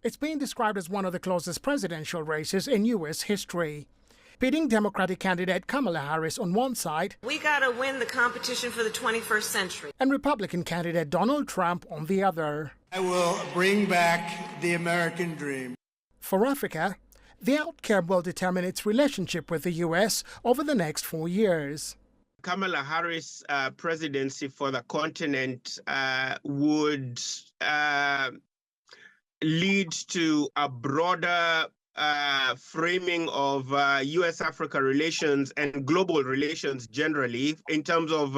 It's been described as one of the closest presidential races in U.S. history, pitting Democratic candidate Kamala Harris on one side, we gotta win the competition for the 21st century, and Republican candidate Donald Trump on the other. I will bring back the American dream. For Africa, the outcome will determine its relationship with the U.S. over the next 4 years. Kamala Harris' presidency for the continent would lead to a broader framing of U.S. Africa relations and global relations generally in terms of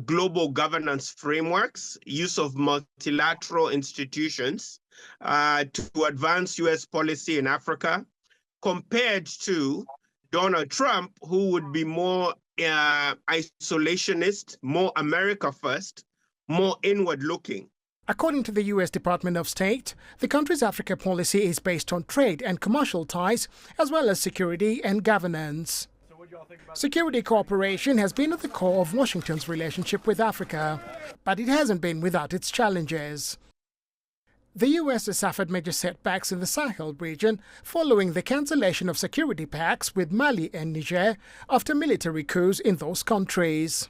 global governance frameworks, use of multilateral institutions to advance U.S. policy in Africa, compared to Donald Trump, who would be more isolationist, more America first, more inward-looking. According to the U.S. Department of State, the country's Africa policy is based on trade and commercial ties, as well as security and governance. Security cooperation has been at the core of Washington's relationship with Africa, but it hasn't been without its challenges. The U.S. has suffered major setbacks in the Sahel region following the cancellation of security pacts with Mali and Niger after military coups in those countries.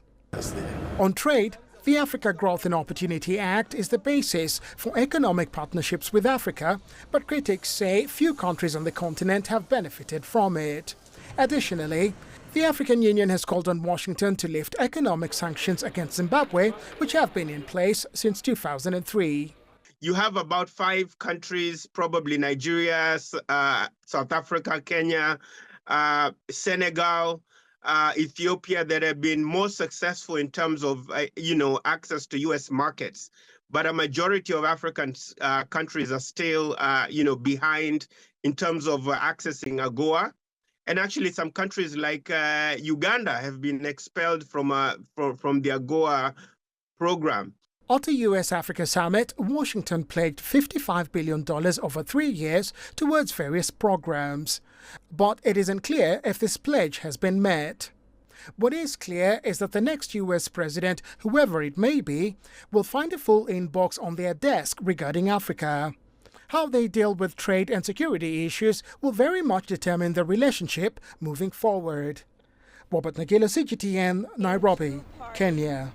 On trade, the Africa Growth and Opportunity Act is the basis for economic partnerships with Africa, but critics say few countries on the continent have benefited from it. Additionally, the African Union has called on Washington to lift economic sanctions against Zimbabwe, which have been in place since 2003. You have about 5 countries, probably Nigeria, South Africa, Kenya, Senegal, Ethiopia, that have been more successful in terms of, access to U.S. markets. But a majority of African countries are still, behind in terms of accessing AGOA. And actually, some countries like Uganda have been expelled from the AGOA program. At the U.S. Africa Summit, Washington pledged $55 billion over 3 years towards various programs. But it isn't clear if this pledge has been met. What is clear is that the next U.S. president, whoever it may be, will find a full inbox on their desk regarding Africa. How they deal with trade and security issues will very much determine the relationship moving forward. Robert Nagila, CGTN, Nairobi, Kenya.